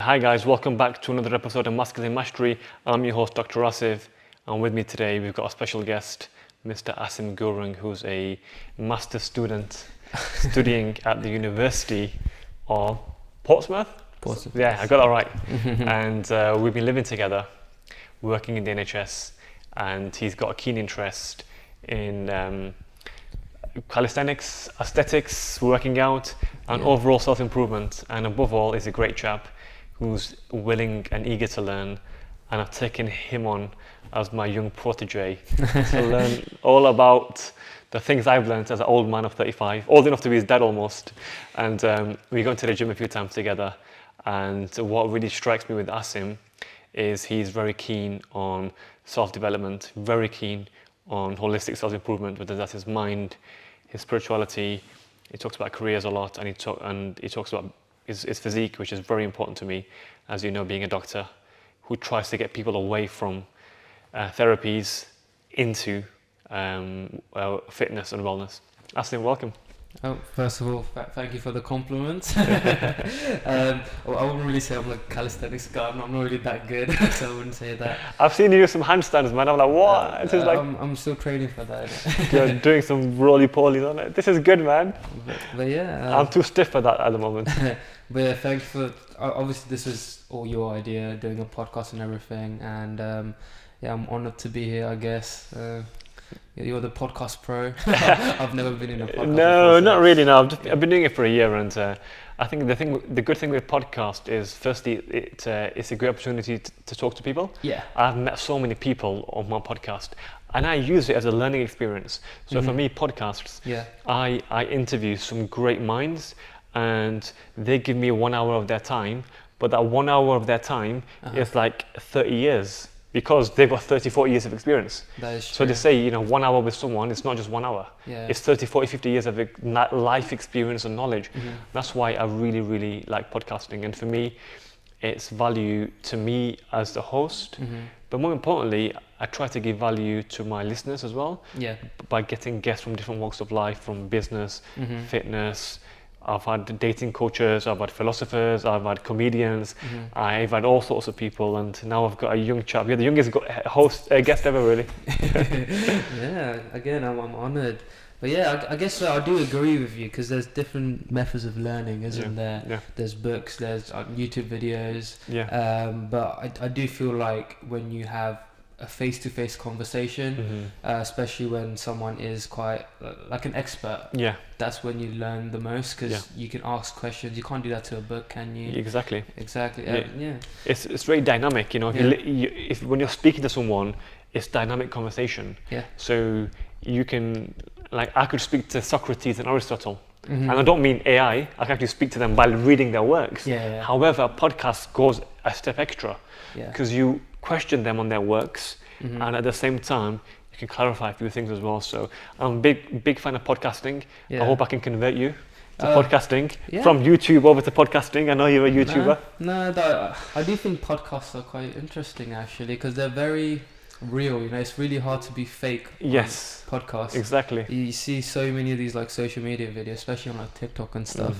Hi guys, welcome back to another episode of Masculine Mastery. I'm your host, Dr. Asim, and with me today we've got a special guest, Mr. Asim Gurung, who's a master's student studying at the University of Portsmouth. Portsmouth. Yeah, I got that right. And we've been living together, working in the NHS, and he's got a keen interest in calisthenics, aesthetics, working out, and overall self-improvement. And above all, he's a great chap who's willing and eager to learn, and I've taken him on as my young protege to learn all about the things I've learned as an old man of 35, old enough to be his dad almost. And we go to the gym a few times together, and what really strikes me with Asim is he's very keen on self-development, very keen on holistic self-improvement, whether that's his mind, his spirituality. He talks about careers a lot, and he talks about his physique, which is very important to me, as you know, being a doctor who tries to get people away from therapies into fitness and wellness. Asim, welcome. Oh, first of all, thank you for the compliment. I wouldn't really say I'm like a calisthenics guy. I'm not really that good, so I wouldn't say that. I've seen you do some handstands, man. I'm like, what? This is like I'm still training for that. you're doing some roly-polies on it. This is good, man. But yeah. I'm too stiff for that at the moment. But yeah, thank you for. Obviously, this was all your idea, doing a podcast and everything, and yeah, I'm honoured to be here. I guess. You're the podcast pro. I've never been in a podcast. No, before, not really. No, I've been doing it for a year, and I think the good thing with podcast is, firstly, it's a great opportunity to talk to people. Yeah. I've met so many people on my podcast, and I use it as a learning experience. So for me, podcasts, I interview some great minds, and they give me 1 hour of their time, but that 1 hour of their time is like 30 years. Because they've got 30, 40 years of experience. That is true. So they say, 1 hour with someone, it's not just 1 hour. Yeah. It's 30, 40, 50 years of life experience and knowledge. That's why I really, really like podcasting. And for me, it's value to me as the host. But more importantly, I try to give value to my listeners as well. Yeah. By getting guests from different walks of life, from business, fitness. I've had dating coaches, I've had philosophers, I've had comedians, I've had all sorts of people, and now I've got a young chap. You're the youngest guest ever, really. Yeah, again, I'm honoured. But yeah, I guess I do agree with you, because there's different methods of learning, isn't there? Yeah. There's books, there's YouTube videos. Yeah. But I do feel like when you have a face-to-face conversation, especially when someone is quite like an expert, that's when you learn the most, because you can ask questions. You can't do that to a book, can you? Exactly. Yeah. It's very dynamic, if when you're speaking to someone, it's dynamic conversation. Yeah. So you can, like, I could speak to Socrates and Aristotle, and I don't mean AI. I can actually speak to them by reading their works. Yeah. However, a podcast goes a step extra, because you question them on their works, and at the same time you can clarify a few things as well. So I'm a big fan of podcasting. I hope I can convert you to podcasting from YouTube over to podcasting. I know you're a YouTuber. No, I do think podcasts are quite interesting, actually, because they're very real. It's really hard to be fake on podcasts. Exactly. You see so many of these like social media videos, especially on like TikTok and stuff,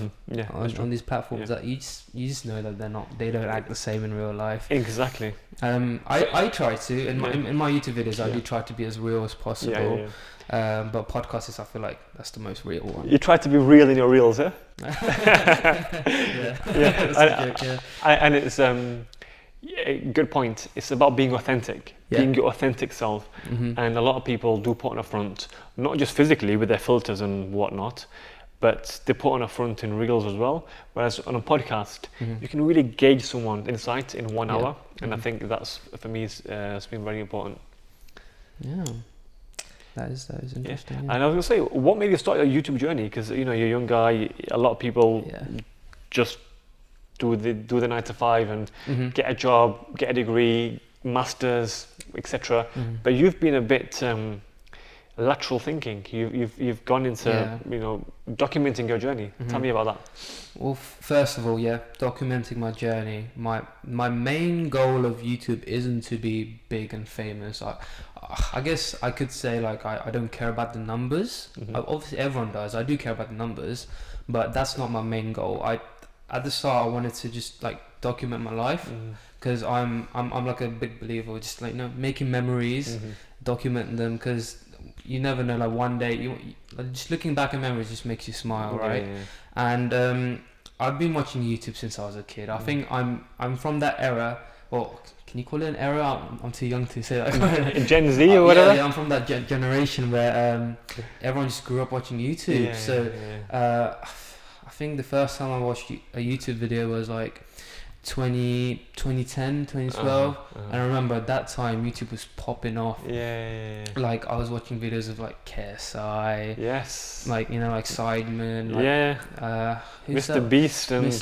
on these platforms, that you just know that they don't act the same in real life. Exactly. I try to in my YouTube videos, I do try to be as real as possible. But podcasts, I feel like that's the most real one. You try to be real in your reels, yeah? And it's good point. It's about being authentic, being your authentic self. And a lot of people do put on a front, not just physically with their filters and whatnot, but they put on a front in reels as well. Whereas on a podcast, you can really gauge someone's insight in 1 hour. And I think that's, for me, it's been very important. Yeah. That is interesting. And I was going to say, what made you start your YouTube journey? Because, you're a young guy, a lot of people just do the 9 to 5 and get a job, get a degree, masters, etc. But you've been a bit lateral thinking. You've gone into documenting your journey. Tell me about that. Well, first of all, documenting my journey. My main goal of YouTube isn't to be big and famous. I guess I could say, like, I don't care about the numbers. Obviously everyone does. I do care about the numbers, but that's not my main goal. At the start, I wanted to just like document my life, because I'm like a big believer of just like, you know, making memories, documenting them, because you never know, like one day like, just looking back at memories just makes you smile, right? And I've been watching YouTube since I was a kid. I think I'm from that era, or can you call it an era? I'm too young to say that. Gen Z or whatever? Yeah, I'm from that generation where everyone just grew up watching YouTube. I think the first time I watched a YouTube video was like 2010, 2012. And I remember at that time YouTube was popping off. Like I was watching videos of like KSI. Yes. Like, you know, like Sidemen. Like, Mr. Beast and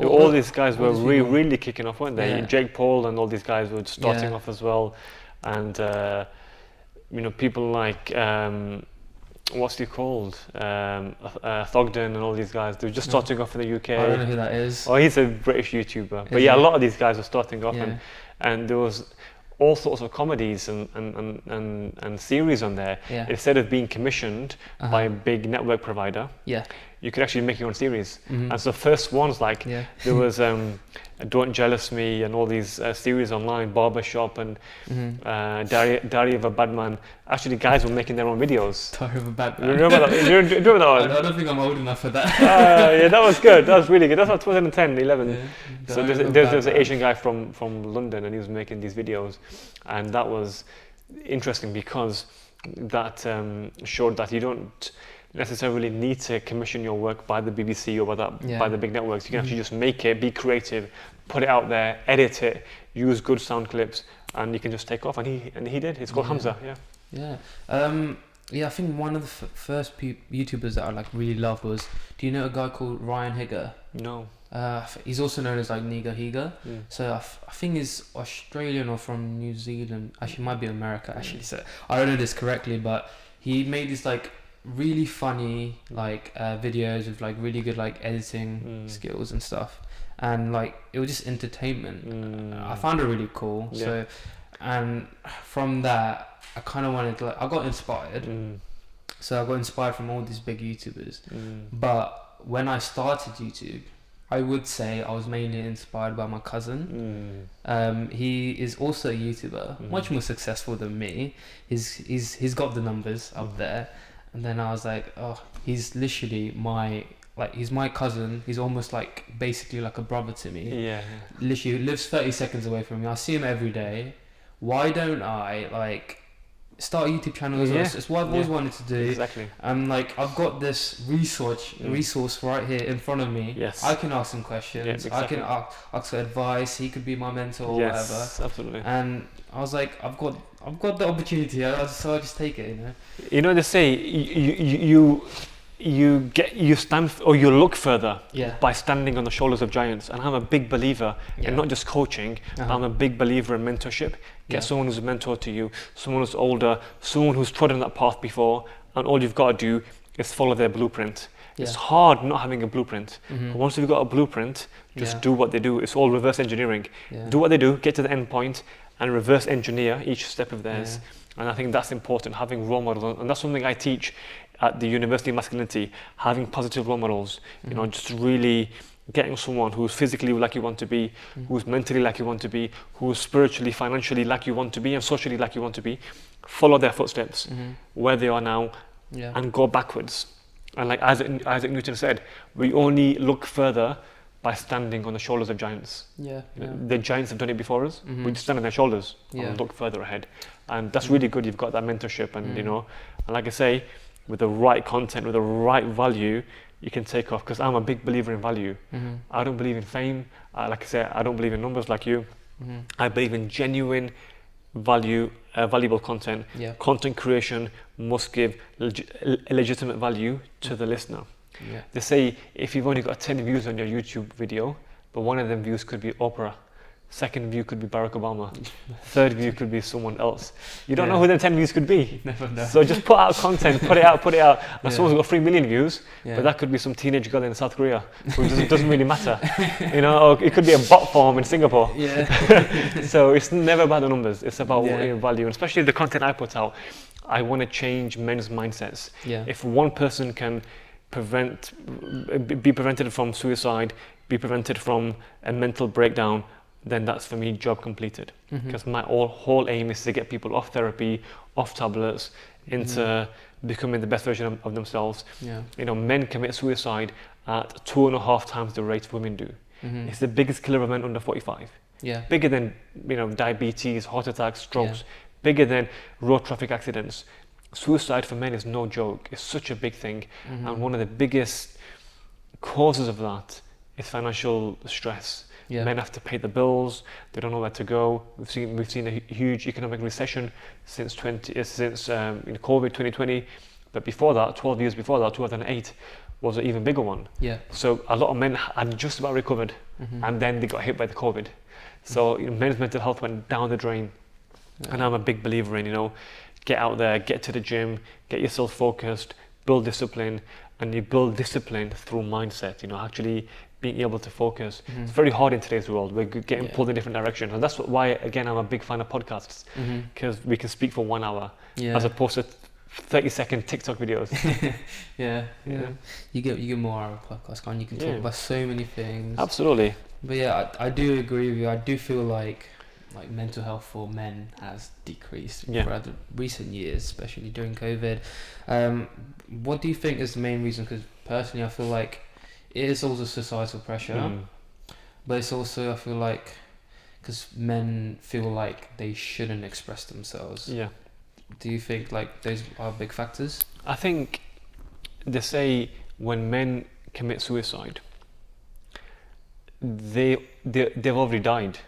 all these guys were really kicking off, weren't they? Jake Paul and all these guys were starting off as well. And you know, people like what's he called? Thogden and all these guys. They were just starting off in the UK. I don't know who that is. Oh, he's a British YouTuber. But yeah, a lot of these guys were starting off, and there was all sorts of comedies and series on there. Instead of being commissioned by a big network provider, you could actually make your own series. And so the first ones, like there was Don't Jealous Me and all these series online, Barbershop and Diary of a Bad Man. Actually, guys were making their own videos. Diary of a Bad Man. Remember that? Do you remember that one? I don't think I'm old enough for that. Yeah, that was good. That was really good. That's like 2010, 11. So there's an Asian guy from London, and he was making these videos, and that was interesting because that showed that you don't necessarily need to commission your work by the BBC or by the big networks. You can actually just make it, be creative, put it out there, edit it, use good sound clips, and you can just take off. And he did. It's called Hamza. I think one of the first YouTubers that I like really loved was, do you know a guy called Ryan Higger? No. He's also known as like Niga Higa. So I think he's Australian or from New Zealand. Actually, might be America. Actually, so I don't know this correctly, but he made this like really funny like videos with like really good like editing skills and stuff, and like it was just entertainment. I found it really cool. So, and from that I kind of wanted to like, I got inspired. So I got inspired from all these big YouTubers. But when I started YouTube, I would say I was mainly inspired by my cousin. He is also a YouTuber, much more successful than me. He's got the numbers up there. And then I was like, oh, he's literally he's my cousin. He's almost like basically like a brother to me. Literally lives 30 seconds away from me. I see him every day. Why don't I like start a YouTube channel as well? It's what I've always wanted to do. Exactly. And like I've got this resource right here in front of me. I can ask him questions. Exactly. I can ask for advice. He could be my mentor or whatever. Absolutely. And I was like, I've got the opportunity, so I just take it, you know. You know, they say you stand or you look further by standing on the shoulders of giants. And I'm a big believer in not just coaching, but I'm a big believer in mentorship. Get someone who's a mentor to you, someone who's older, someone who's trodden that path before, and all you've got to do is follow their blueprint. It's hard not having a blueprint. But once you've got a blueprint, just do what they do. It's all reverse engineering. Do what they do, get to the end point, and reverse engineer each step of theirs. And I think that's important, having role models. And that's something I teach at the University of Masculinity, having positive role models. You know, just really getting someone who's physically like you want to be, who's mentally like you want to be, who's spiritually, financially like you want to be, and socially like you want to be. Follow their footsteps, where they are now, and go backwards. And like Isaac Newton said, we only look further by standing on the shoulders of giants. The giants have done it before us. We just stand on their shoulders and look further ahead. And that's really good. You've got that mentorship, and you know, and like I say, with the right content, with the right value, you can take off. Because I'm a big believer in value. I don't believe in fame. Like I said, I don't believe in numbers like you. I believe in genuine valuable content. Content creation must give legitimate value to the listener. They say if you've only got 10 views on your YouTube video, but one of them views could be Oprah, second view could be Barack Obama, third view could be someone else. You don't know who them 10 views could be. Never know. So just put out content, put it out. And someone's got 3 million views, but that could be some teenage girl in South Korea. So it doesn't really matter. You know, or it could be a bot farm in Singapore. So it's never about the numbers. It's about value, and especially the content I put out. I want to change men's mindsets. If one person can be prevented from suicide, be prevented from a mental breakdown, then that's for me job completed. Because my whole aim is to get people off therapy, off tablets, into becoming the best version of themselves. Yeah. You know, men commit suicide at 2.5 times the rate women do. It's the biggest killer of men under 45. Yeah. Bigger than, you know, diabetes, heart attacks, strokes, bigger than road traffic accidents. Suicide for men is no joke. It's such a big thing. And one of the biggest causes of that is financial stress. Yeah. Men have to pay the bills. They don't know where to go. We've seen a huge economic recession since COVID 2020. But before that, 12 years before that, 2008 was an even bigger one. Yeah. So a lot of men had just about recovered, and then they got hit by the COVID. So you know, men's mental health went down the drain. Yeah. And I'm a big believer in, you know, get out there, get to the gym, get yourself focused, build discipline, and you build discipline through mindset, you know, actually being able to focus. It's very hard in today's world. We're getting pulled in different directions. And that's why, again, I'm a big fan of podcasts, because we can speak for 1 hour as opposed to 30-second TikTok videos. yeah. You get more out of a podcast, and you can talk about so many things. Absolutely. But yeah, I do agree with you. I do feel like mental health for men has decreased throughout the recent years, especially during COVID. What do you think is the main reason? Because personally, I feel like it is also societal pressure, but it's also, I feel like, because men feel like they shouldn't express themselves. Yeah. Do you think like those are big factors? I think they say when men commit suicide, they've already died.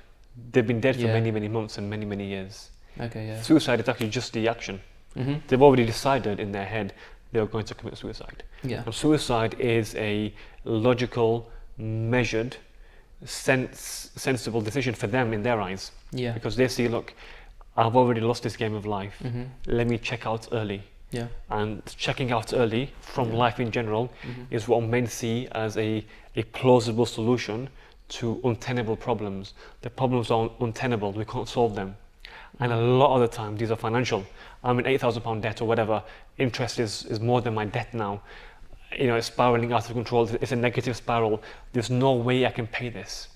They've been dead for many months and many years. Okay, yeah. Suicide is actually just the action. They've already decided in their head they're going to commit suicide. Yeah. And suicide is a logical, measured, sensible decision for them in their eyes. Yeah. Because they see, look, I've already lost this game of life. Let me check out early. Yeah. And checking out early from life in general is what men see as a plausible solution to untenable problems. The problems are untenable, we can't solve them. And a lot of the time, these are financial. I'm in £8,000 debt or whatever, interest is more than my debt now. You know, it's spiraling out of control, it's a negative spiral. There's no way I can pay this.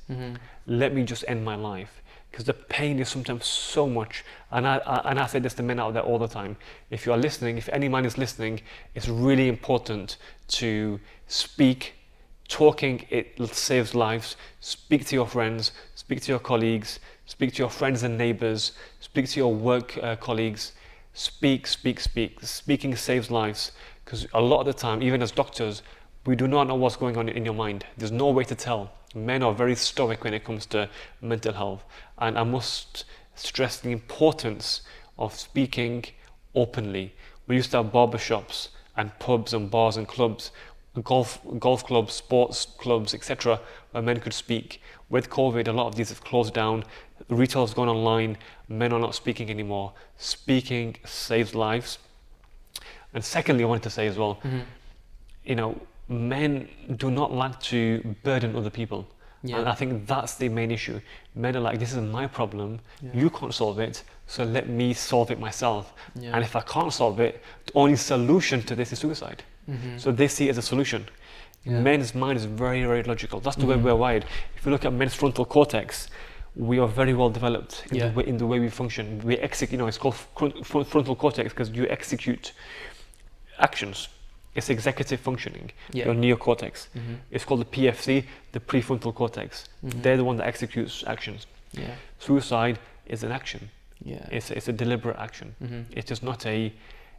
Let me just end my life. Because the pain is sometimes so much, and I say this to men out there all the time. If you are listening, if any man is listening, it's really important to speak. Talking, it saves lives. Speak to your friends, speak to your colleagues, speak to your friends and neighbors, speak to your work colleagues. Speak. Speaking saves lives, because a lot of the time, even as doctors, we do not know what's going on in your mind. There's no way to tell. Men are very stoic when it comes to mental health, and I must stress the importance of speaking openly. We used to have barbershops and pubs and bars and clubs, golf clubs, sports clubs, etc., where men could speak. With COVID, a lot of these have closed down. Retail has gone online. Men are not speaking anymore. Speaking saves lives. And secondly, I wanted to say as well, you know, men do not like to burden other people. Yeah. And I think that's the main issue. Men are like, this is my problem, you can't solve it, so let me solve it myself. Yeah. And if I can't solve it, the only solution to this is suicide. So they see it as a solution. Yeah. Men's mind is very logical. That's the way we're wired. If you look at men's frontal cortex, we are very well developed in the way we function. We execute, you know, it's called frontal cortex because you execute actions. It's executive functioning, your neocortex. It's called the PFC, the prefrontal cortex. They're the one that executes actions. Yeah. Suicide is an action. Yeah. It's a deliberate action. It's just not a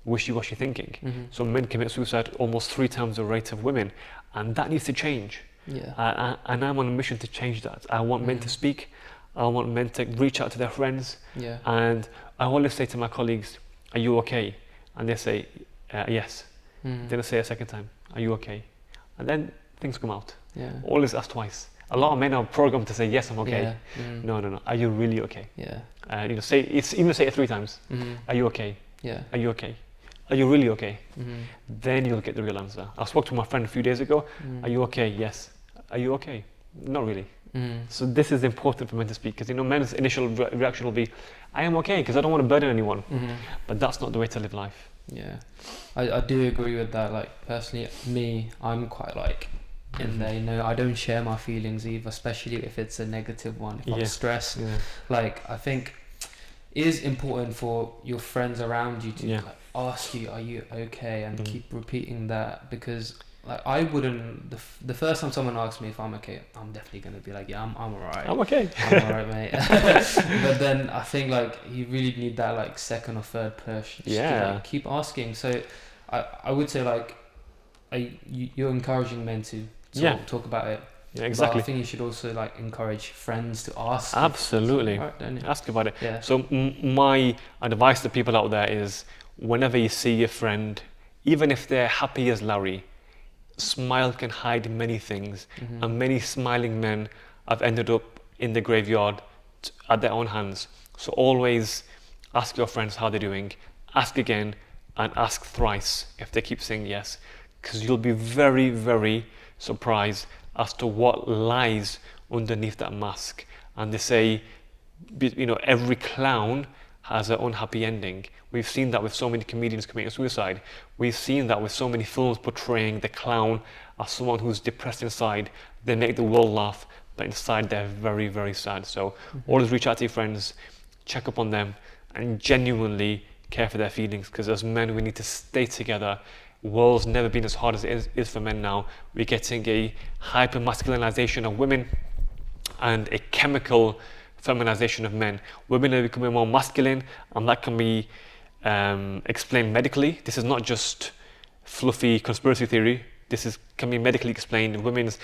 wishy-washy thinking. So men commit suicide almost 3 times the rate of women, and that needs to change. Yeah. And I'm on a mission to change that. I want men to speak. I want men to reach out to their friends. Yeah. And I always say to my colleagues, "Are you okay?" And they say, "Yes." Then I say a second time, "Are you okay?" And then things come out. Yeah. Always ask twice. A lot of men are programmed to say, "Yes, I'm okay." Yeah. No. Are you really okay? Yeah. You know, say it 3 times. Are you okay? Yeah. Are you okay? Are you really okay? Then you'll get the real answer. I spoke to my friend a few days ago. Are you okay? Yes. Are you okay? Not really. So this is important for men to speak, because, you know, men's initial reaction will be, "I am okay," because I don't want to burden anyone. But that's not the way to live life. Yeah, I do agree with that. Like, personally, I'm quite like in there. You know, I don't share my feelings either, especially if it's a negative one. If I'm stressed, like, I think it is important for your friends around you to like, ask you, "Are you okay?" and keep repeating that, because like I wouldn't. The first time someone asks me if I'm okay, I'm definitely gonna be like, "Yeah, I'm alright. I'm okay. I'm alright, mate." But then I think like you really need that like second or third push. Just to, like, keep asking. So I would say like you're encouraging men to talk about it. Yeah, exactly. But I think you should also like encourage friends to ask. Absolutely. Ask about it. Yeah. So my advice to people out there is, whenever you see your friend, even if they're happy as Larry, smile can hide many things, and many smiling men have ended up in the graveyard at their own hands. So always ask your friends how they're doing, ask again, and ask thrice if they keep saying yes, because you'll be very, very surprised as to what lies underneath that mask. And they say, you know, every clown has an unhappy ending. We've seen that with so many comedians committing suicide. We've seen that with so many films portraying the clown as someone who's depressed inside. They make the world laugh, but inside they're very, very sad. So always reach out to your friends, check up on them, and genuinely care for their feelings, because as men we need to stay together. World's never been as hard as it is for men now. We're getting a hyper masculinization of women and a chemical feminization of men. Women are becoming more masculine, and that can be explained medically. This is not just fluffy conspiracy theory. This can be medically explained. Women's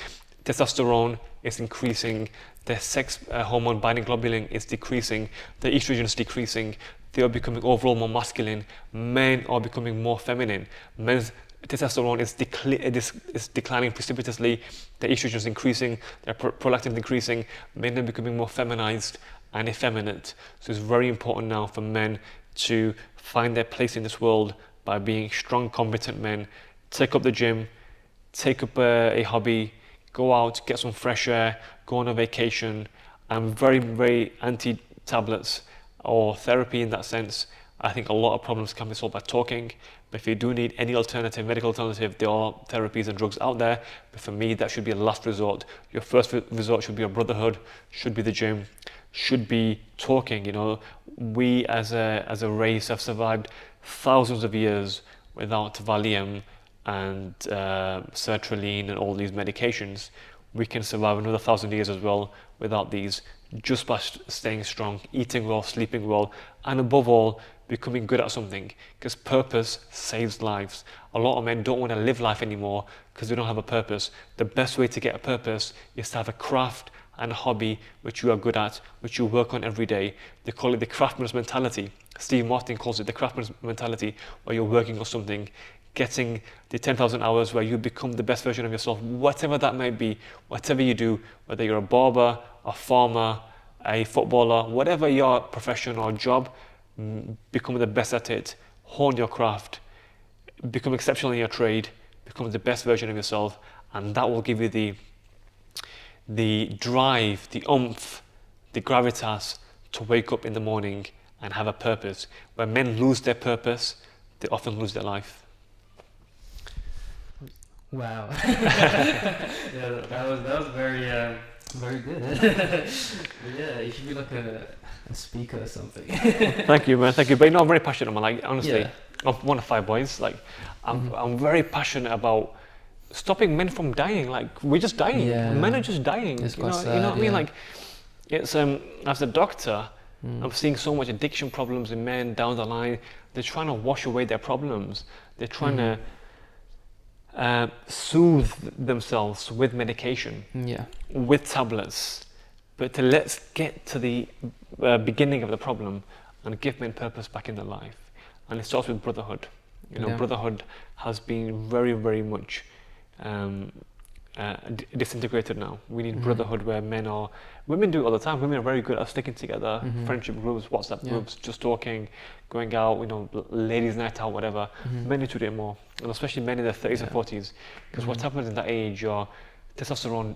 testosterone is increasing, their sex hormone binding globulin is decreasing, their estrogen is decreasing. They are becoming overall more masculine. Men are becoming more feminine. Men's testosterone is declining precipitously. Their estrogen is increasing. Their prolactin is increasing. Men are becoming more feminized and effeminate. So it's very important now for men to find their place in this world by being strong, competent men. Take up the gym. Take up a hobby. Go out, get some fresh air. Go on a vacation. I'm very, very anti-tablets or therapy in that sense. I think a lot of problems can be solved by talking, but if you do need any alternative, medical alternative, there are therapies and drugs out there, but for me that should be a last resort. Your first resort should be a brotherhood, should be the gym, should be talking. You know, we as a race have survived thousands of years without Valium and sertraline and all these medications. We can survive another 1,000 years as well without these, just by staying strong, eating well, sleeping well, and above all, becoming good at something, because purpose saves lives. A lot of men don't want to live life anymore because they don't have a purpose. The best way to get a purpose is to have a craft and a hobby which you are good at, which you work on every day. They call it the craftsman's mentality. Steve Martin calls it the craftsman's mentality, where you're working on something, getting the 10,000 hours where you become the best version of yourself, whatever that may be, whatever you do, whether you're a barber, a farmer, a footballer, whatever your profession or job, become the best at it, hone your craft, become exceptional in your trade, become the best version of yourself, and that will give you the drive, the oomph, the gravitas to wake up in the morning and have a purpose. When men lose their purpose, they often lose their life. Wow. Yeah, that was very very good. Yeah, you should be like a speaker or something. Thank you, man. Thank you. But you know, I'm very passionate, man. Like, honestly, I'm one of 5 boys. Like, I'm very passionate about stopping men from dying. Like, we're just dying. Yeah. Men are just dying. It's you know sad, what I mean? Like, it's as a doctor, I'm seeing so much addiction problems in men down the line. They're trying to wash away their problems. They're trying to soothe themselves with medication, with tablets. But let's get to the beginning of the problem and give men purpose back in their life. And it starts with brotherhood. You know, brotherhood has been very, very much disintegrated now. We need brotherhood where women do it all the time. Women are very good at sticking together, friendship groups, WhatsApp groups, just talking, going out, you know, ladies' night out, whatever. Men need to do it more, and especially men in their 30s and 40s, because what happens in that age, your testosterone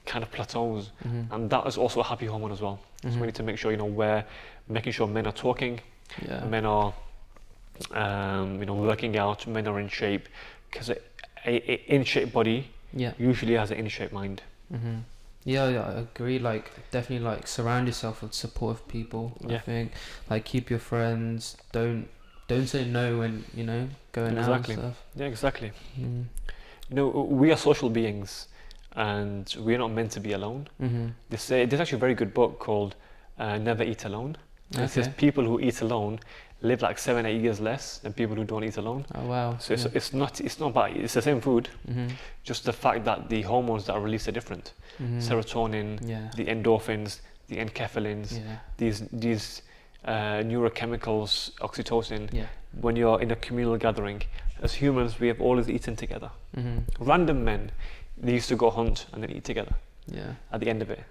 kind of plateaus, and that is also a happy hormone as well. So we need to make sure, you know, we're making sure men are talking, men are, you know, working out, men are in shape, because an in shape body usually has an inner-shaped mind. Yeah, I agree. Like, definitely, like, surround yourself with supportive people. I think, like, keep your friends. Don't say no when going out and stuff. Yeah, exactly. We are social beings, and we're not meant to be alone. They say there's actually a very good book called Never Eat Alone. And it says people who eat alone live like 7-8 years less than people who don't eat alone. Oh wow! So it's not about, it's the same food, just the fact that the hormones that are released are different. Serotonin, the endorphins, the enkephalins, these neurochemicals, oxytocin. When you're in a communal gathering, as humans, we have always eaten together. Random men, they used to go hunt and then eat together. At the end of it,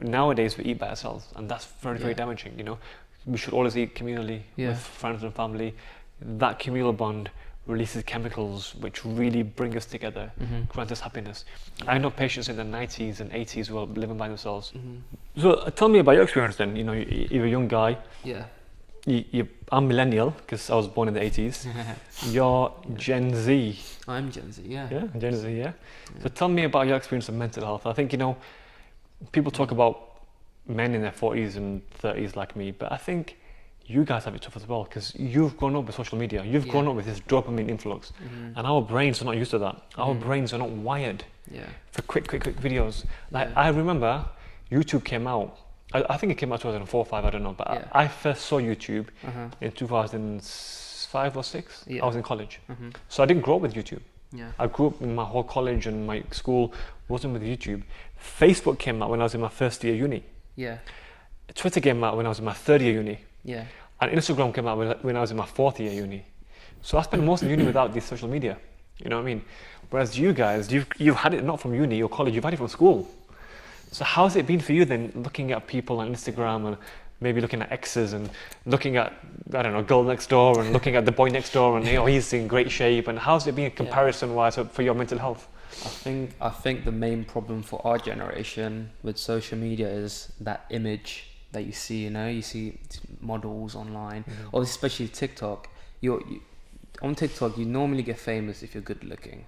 nowadays we eat by ourselves, and that's very, very damaging. We should always eat communally with friends and family. That communal bond releases chemicals which really bring us together, grant us happiness. I know patients in the 90s and 80s who are living by themselves. So tell me about your experience then. You're a young guy. I'm millennial because I was born in the 80s. You're Gen Z. I'm Gen Z, Yeah, Gen Z, yeah. So tell me about your experience of mental health. I think, people talk about men in their 40s and 30s like me, but I think you guys have it tough as well because you've grown up with social media. You've grown up with this dopamine influx, and our brains are not used to that. Our brains are not wired for quick videos. Like I remember YouTube came out. I think it came out 2004 or 5, I don't know, but I first saw YouTube in 2005 or 6. I was in college. So I didn't grow up with YouTube. I grew up in my whole college and my school wasn't with YouTube. Facebook came out when I was in my first year uni. Twitter came out when I was in my third year uni. And Instagram came out when I was in my 4th year uni. So I spent most of uni without this social media. You know what I mean? Whereas you guys, you've had it not from uni or college, you've had it from school. So how's it been for you then, looking at people on Instagram and maybe looking at exes and looking at, I don't know, girl next door and looking at the boy next door and he's in great shape, and how's it been comparison-wise for your mental health? I think the main problem for our generation with social media is that image that you see. You see models online, or especially TikTok. On TikTok, you normally get famous if you're good looking.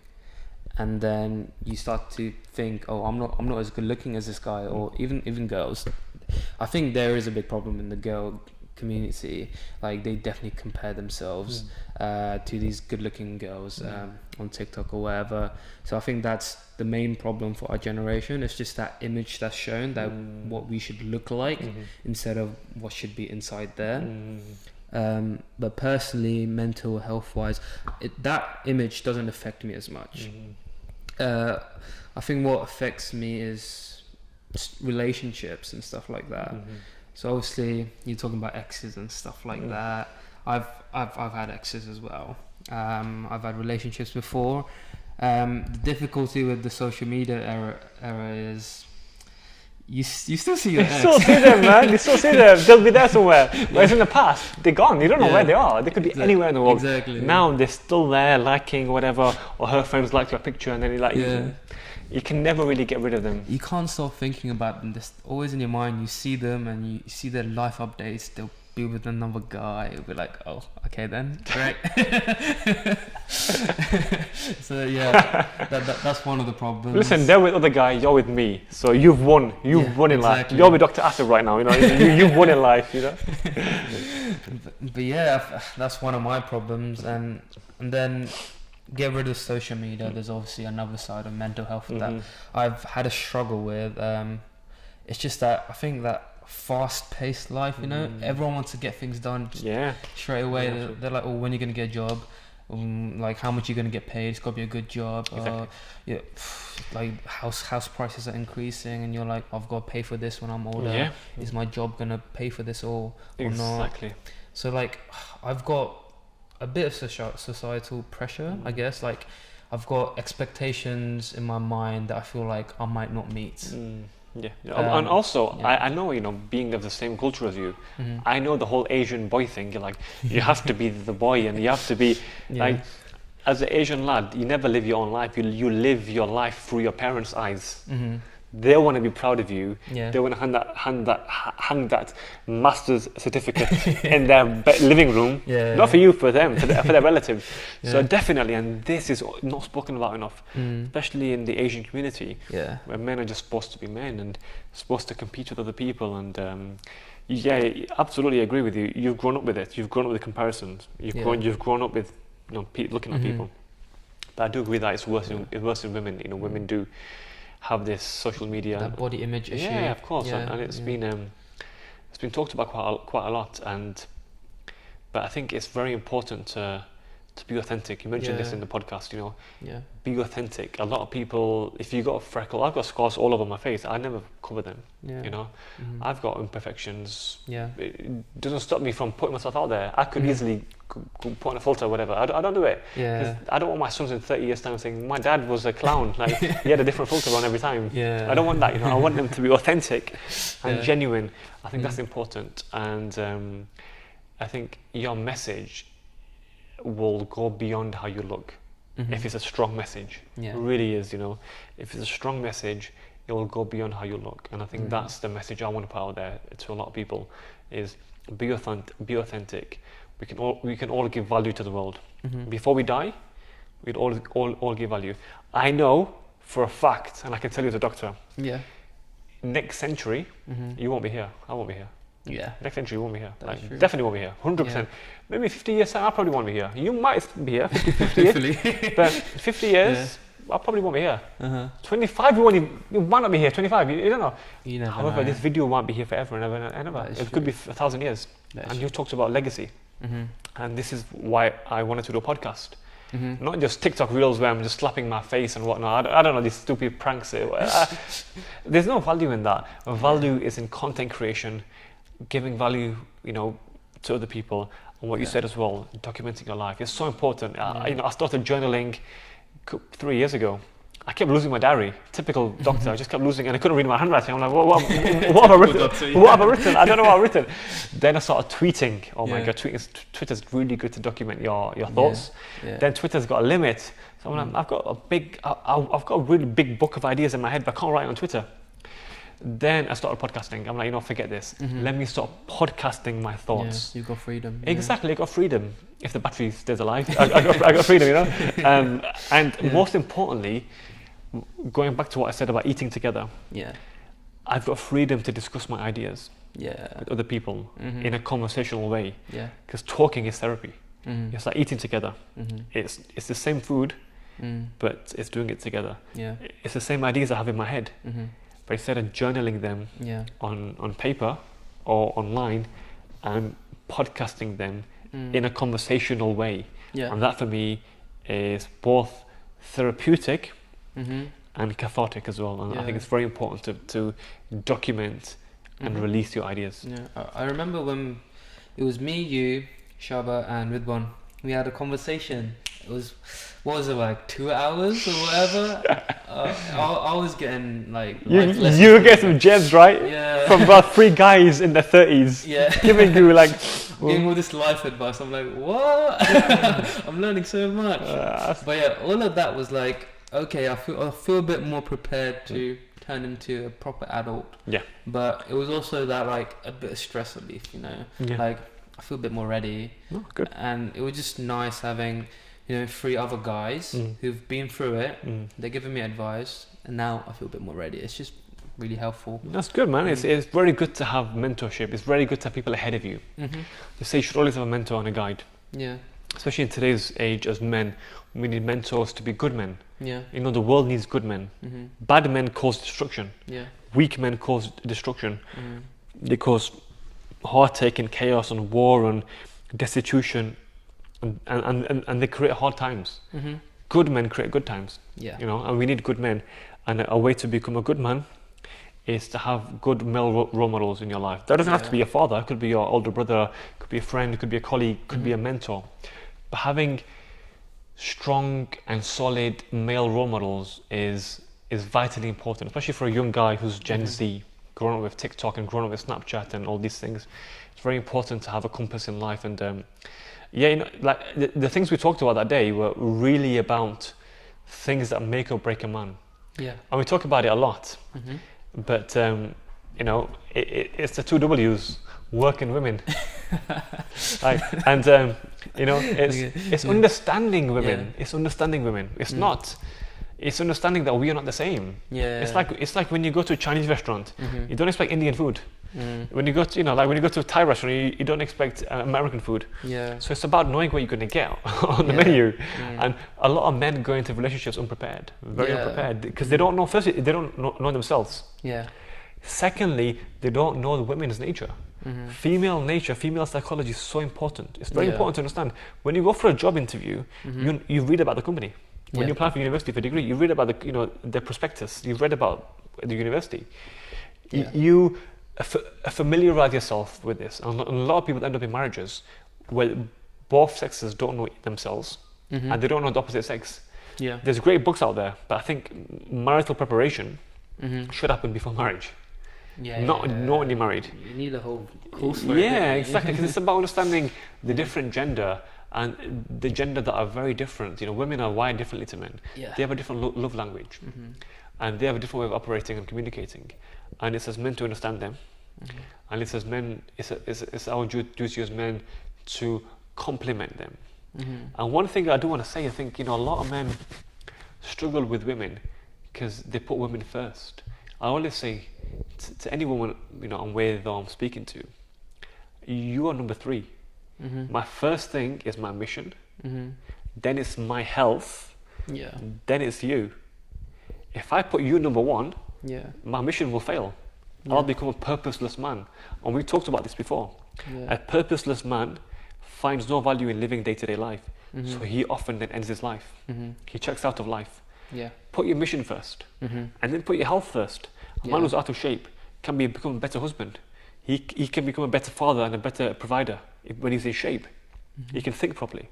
And then you start to think, oh, I'm not as good looking as this guy, or even girls. I think there is a big problem in the girl community. Like, they definitely compare themselves to these good looking girls on TikTok or wherever. So I think that's the main problem for our generation. It's just that image that's shown, that what we should look like instead of what should be inside there. But personally, mental health wise, that image doesn't affect me as much. I think what affects me is relationships and stuff like that. So obviously you're talking about exes and stuff like that. I've had exes as well. I've had relationships before. The difficulty with the social media era is you still see your ex. You still see them, man. You still see them. They'll be there somewhere. Whereas in the past, they're gone. You don't know where they are. They could be anywhere in the world. Exactly. Now they're still there, liking whatever, or her friends like your picture, and then you're like, you can never really get rid of them. You can't stop thinking about them. They're always in your mind. You see them and you see their life updates. They'll be with another guy. You'll be like, oh, okay then, great. So that's one of the problems. Listen, they're with other guy, you're with me. So you've won. You've won in life. You're with Dr. Asim right now. You've won in life. But yeah, that's one of my problems. And then get rid of social media. There's obviously another side of mental health that I've had a struggle with. It's just that I think that fast-paced life, everyone wants to get things done straight away. They're like, oh, when are you going to get a job? Like, how much are you going to get paid? It's got to be a good job. Like house prices are increasing, and you're like, I've got to pay for this when I'm older. Is my job going to pay for this or not? So like, I've got a bit of societal pressure, I guess. Like, I've got expectations in my mind that I feel like I might not meet. And also, I know, being of the same culture as you, I know the whole Asian boy thing. You're like, you have to be the boy, and you have to be like, as an Asian lad, you never live your own life. You live your life through your parents' eyes. they want to be proud of you. Yeah. They want to hang that master's certificate in their living room. Yeah. Not for you, for them, for their relatives. Yeah. So definitely, and this is not spoken about enough, especially in the Asian community, where men are just supposed to be men and supposed to compete with other people. And yeah, absolutely agree with you. You've grown up with it. You've grown up with the comparisons. You've grown up with looking at people. But I do agree that it's worse in women. Women do have this social media, that body image issue. Yeah, of course, and it's been talked about quite a lot. But I think it's very important to be authentic. You mentioned this in the podcast. Be authentic. A lot of people, if you got a freckle, I've got scars all over my face. I never cover them. I've got imperfections. It doesn't stop me from putting myself out there. I could easily put on a filter or whatever. I don't do it. I don't want my sons in 30 years time saying my dad was a clown. Like he had a different filter on every time. I don't want that. I want them to be authentic and genuine. I think that's important. And I think your message will go beyond how you look. If it's a strong message, it really is. If it's a strong message, it will go beyond how you look. And I think that's the message I want to put out there to a lot of people: is be authentic. We can all give value to the world. Before we die, we'd all give value. I know for a fact, and I can tell you as a doctor, next century you won't be here. I won't be here. Next century you won't be here. Definitely won't be here. 100%. Maybe 50 years time I probably won't be here. You might be here 50 years. But 50 years I probably won't be here. 25 you might not be here. 25 you don't know. However, this video won't be here forever and ever. It could be 1,000 years. And you talked about legacy. And this is why I wanted to do a podcast. Not just TikTok reels where I'm just slapping my face and whatnot. I don't know, these stupid pranks. There's no value in that. Value is in content creation, giving value, to other people. And what you said as well, documenting your life. It's so important. I started journaling 3 years ago. I kept losing my diary. Typical doctor. I just kept losing, and I couldn't read my handwriting. I'm like, what have I written? What have I written? I don't know what I've written. Then I started tweeting. Oh my God, Twitter's really good to document your thoughts. Then Twitter's got a limit. So I'm like, I've got a really big book of ideas in my head, but I can't write on Twitter. Then I started podcasting. I'm like, forget this. Let me start podcasting my thoughts. You got freedom. Exactly, I got freedom. If the battery stays alive, I got freedom, And most importantly, going back to what I said about eating together, I've got freedom to discuss my ideas with other people in a conversational way. Because talking is therapy. It's like eating together. It's the same food, but it's doing it together. It's the same ideas I have in my head. But instead of journaling them on paper or online, I'm podcasting them in a conversational way. And that for me is both therapeutic and cathartic as well. And I think it's very important to document and release your ideas. I remember when it was me, you, Shaba and Ridwan, we had a conversation. It was, what was it, like 2 hours or whatever? I was getting like... You were getting some gems, right? From about 3 guys in their 30s. Giving you like... Giving all this life advice. I'm like, what? I'm learning so much. But all of that was like, okay, I feel a bit more prepared to turn into a proper adult. But it was also that like a bit of stress relief, Like I feel a bit more ready. Good. And it was just nice having... 3 other guys who've been through it. They're giving me advice, and now I feel a bit more ready. It's just really helpful. That's good, man. It's very good to have mentorship. It's very good to have people ahead of you. They say you should always have a mentor and a guide. Especially in today's age as men, we need mentors to be good men. The world needs good men. Bad men cause destruction. Weak men cause destruction. They cause heartache and chaos and war and destitution. And they create hard times. Good men create good times. And we need good men. And a way to become a good man is to have good male role models in your life. That doesn't have to be your father. It could be your older brother. It could be a friend. It could be a colleague. It could be a mentor. But having strong and solid male role models is vitally important, especially for a young guy who's Gen Z, grown up with TikTok and grown up with Snapchat and all these things. It's very important to have a compass in life. And like the things we talked about that day were really about things that make or break a man. Yeah. And we talk about it a lot. But, you know, it's the two W's, work and women. Like, and, you know, it's understanding women. It's understanding women. It's not. It's understanding that we are not the same. Yeah. It's like when you go to a Chinese restaurant, you don't expect Indian food. When you go to, you know, like when you go to a Thai restaurant, you don't expect American food. Yeah. So it's about knowing what you're going to get on the menu. And a lot of men go into relationships unprepared, very unprepared, because they don't know. Firstly, they don't know themselves. Yeah. Secondly, they don't know the women's nature. Female nature, female psychology is so important. It's very important to understand. When you go for a job interview, you read about the company. When you apply for university for a degree, you read about the, you know, the prospectus. You've read about the university. You familiarize yourself with this. And a lot of people end up in marriages where both sexes don't know themselves and they don't know the opposite sex. Yeah. There's great books out there, but I think marital preparation should happen before marriage. Not when you're married. You need a whole course for it. Yeah, exactly. Because it's about understanding the different gender and the gender that are very different. You know, women are wired differently to men. They have a different love language, and they have a different way of operating and communicating. And it's as men to understand them, and it's as men. It's our duty as men to complement them. And one thing I do want to say, I think, you know, a lot of men struggle with women because they put women first. I always say to any woman, you know, I'm with or I'm speaking to, you are number 3. My first thing is my mission. Then it's my health. Then it's you. If I put you number 1, my mission will fail. I'll become a purposeless man. And we talked about this before. A purposeless man finds no value in living day-to-day life. So he often then ends his life. He checks out of life. Put your mission first, and then put your health first. A man who's out of shape can become a better husband. He can become a better father and a better provider when he's in shape. He can think properly.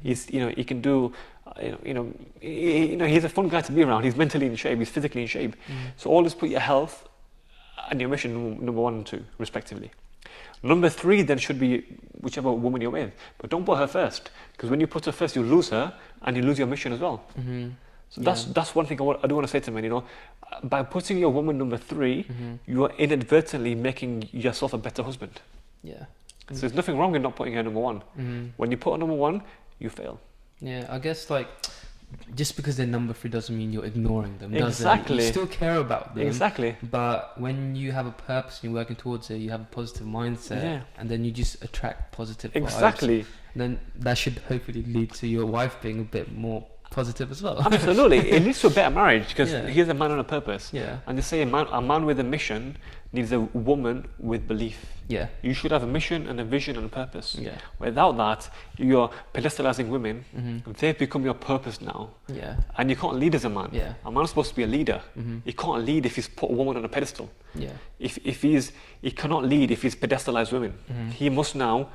He's, you know, he can do, he's a fun guy to be around. He's mentally in shape. He's physically in shape. So always put your health and your mission number 1 and 2, respectively. Number 3 then should be whichever woman you're with, but don't put her first, because when you put her first, you lose her and you lose your mission as well. So that's one thing I do want to say to men. You know, by putting your woman number 3, you are inadvertently making yourself a better husband. So there's nothing wrong in not putting her number 1. When you put her number 1, you fail. I guess, like, just because they're number 3 doesn't mean you're ignoring them. Exactly. You still care about them. Exactly. But when you have a purpose and you're working towards it, you have a positive mindset, and then you just attract positive vibes. Exactly. Then that should hopefully lead to your wife being a bit more positive as well. Absolutely. It leads to a better marriage, because here's a man on a purpose. And they say a man with a mission needs a woman with belief. You should have a mission and a vision and a purpose. Without that, you're pedestalizing women. They've become your purpose now. And you can't lead as a man. A man's supposed to be a leader. He can't lead if he's put a woman on a pedestal. He cannot lead if he's pedestalized women. He must now,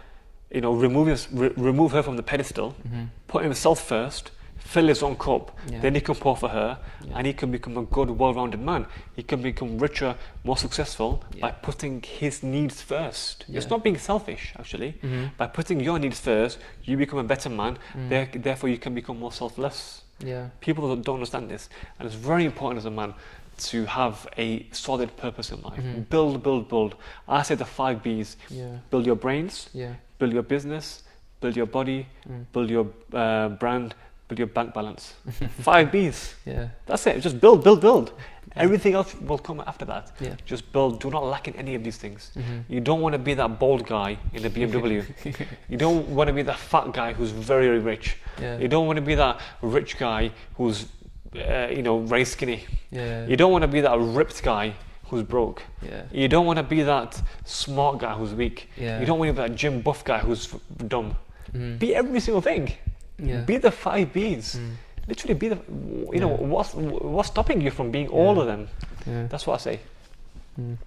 you know, remove her from the pedestal, put himself first, fill his own cup, then he can pour for her, and he can become a good, well-rounded man. He can become richer, more successful by putting his needs first. It's not being selfish, actually. By putting your needs first, you become a better man. Therefore, you can become more selfless. People don't understand this, and it's very important as a man to have a solid purpose in life. Build. I say the 5 B's. Build your brains, build your business, build your body, build your brand, build your bank balance. 5 B's. That's it. Just build. Everything else will come after that. Just build. Do not lack in any of these things. You don't want to be that bald guy in the BMW. You don't want to be that fat guy who's very, very rich. You don't want to be that rich guy who's very skinny. You don't want to be that ripped guy who's broke. You don't want to be that smart guy who's weak. You don't want to be that gym buff guy who's dumb. Be every single thing. Be the 5 B's. Literally be the, what's stopping you from being all of them? That's what I say.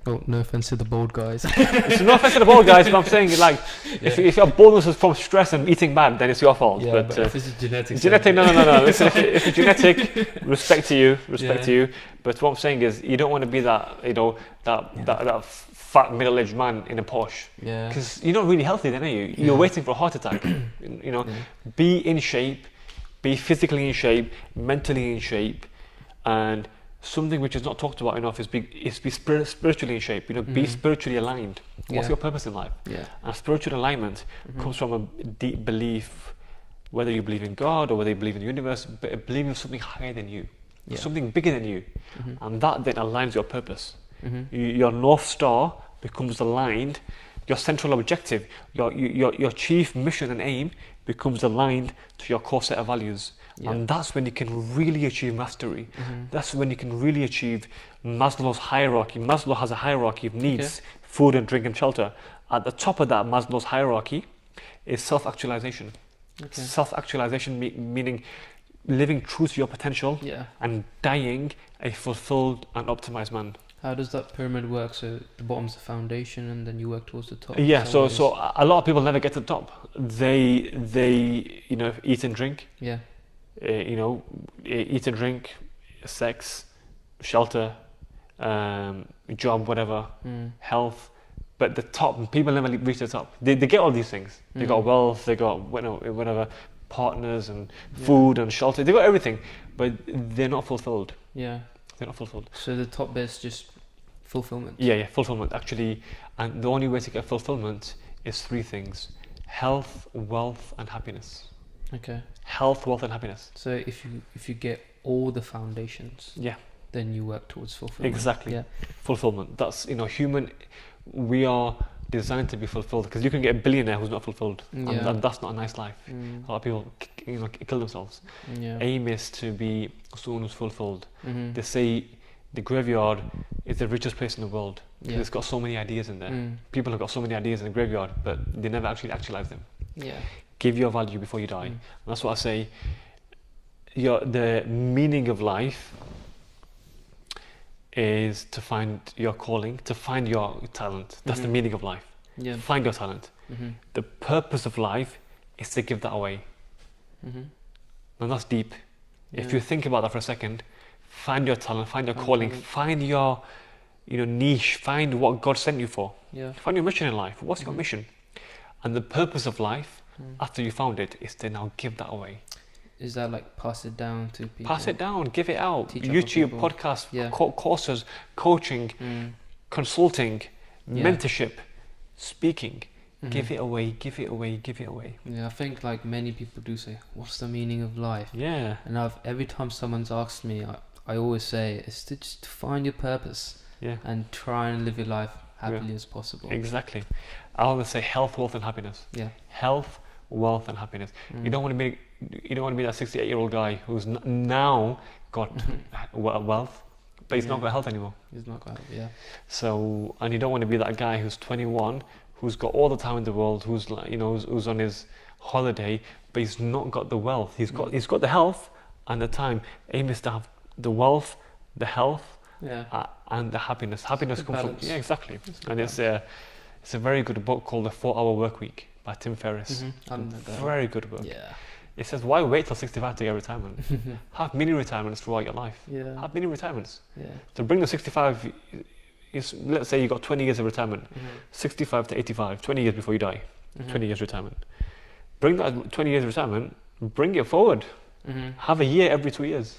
Oh, no offense to the bald guys. It's no offense to the bald guys, but I'm saying, like, if your baldness is from stress and eating bad, then it's your fault. But if it's genetic. No. Listen, if it's genetic, respect to you. But what I'm saying is, you don't want to be that, that fat middle-aged man in a Porsche. Because you're not really healthy then, are you? You're waiting for a heart attack. Be in shape, be physically in shape, mentally in shape, and something which is not talked about enough is be spiritually in shape. Be spiritually aligned. What's your purpose in life? Yeah. And spiritual alignment comes from a deep belief, whether you believe in God or whether you believe in the universe, but believing in something higher than you, something bigger than you, and that then aligns your purpose. Your North Star becomes aligned. Your central objective, your chief mission and aim becomes aligned to your core set of values. And that's when you can really achieve mastery. That's when you can really achieve Maslow's hierarchy. Maslow has a hierarchy of needs, food and drink and shelter. At the top of that Maslow's hierarchy is self-actualization. Self-actualization meaning living true to your potential and dying a fulfilled and optimized man. How does that pyramid work? So the bottom's the foundation, and then you work towards the top. Yeah. So a lot of people never get to the top. They eat and drink. Yeah. Eat and drink, sex, shelter, job, whatever, health. But the top, people never reach the top. They get all these things. They got wealth. They got whatever, partners and food and shelter. They got everything, but they're not fulfilled. Yeah. They're not fulfilled. So the top bit's just fulfillment. Yeah, fulfillment actually. And the only way to get fulfillment is three things: health, wealth, and happiness. Okay. Health, wealth, and happiness. So if you get all the foundations, then you work towards fulfillment. Exactly. Yeah. Fulfillment. That's human. We are designed to be fulfilled, because you can get a billionaire who's not fulfilled, and that's not a nice life. A lot of people kill themselves. Aim is to be someone who's fulfilled. They say the graveyard is the richest place in the world. It's got so many ideas in there. People have got so many ideas in the graveyard, but they never actually actualize them. Give your value before you die. And that's what I say. The meaning of life is to find your calling, to find your talent. That's the meaning of life. Find your talent. The purpose of life is to give that away. And that's deep. If you think about that for a second, find your talent, find your calling, find your niche, find what God sent you for. Find your mission in life. What's your mission? And the purpose of life, after you found it, is to now give that away. Is that like pass it down to people? Pass it down, give it out. YouTube, podcasts, courses, coaching, consulting, mentorship, speaking. Give it away, give it away, give it away. Yeah, I think like many people do say, what's the meaning of life? Yeah. And every time someone's asked me, I always say, it's to just find your purpose and try and live your life happily as possible. Exactly. I always say health, wealth, and happiness. Health, wealth, and happiness. You don't want to be that 68-year-old guy who's now got wealth, but he's not got health anymore. He's not got health. So, and you don't want to be that guy who's 21, who's got all the time in the world, who's who's on his holiday, but he's not got the wealth. He's got the health and the time. Aim is to have the wealth, the health, and the happiness. Happiness comes from exactly. And it's a very good book called The 4-Hour Workweek by Tim Ferriss. Very good book. It says, why wait till 65 to get retirement? Have mini retirements throughout your life. Have mini retirements. To bring the 65, let's say you got 20 years of retirement, 65 to 85, 20 years before you die, 20 years retirement. Bring that 20 years retirement, bring it forward. Have a year every 2 years.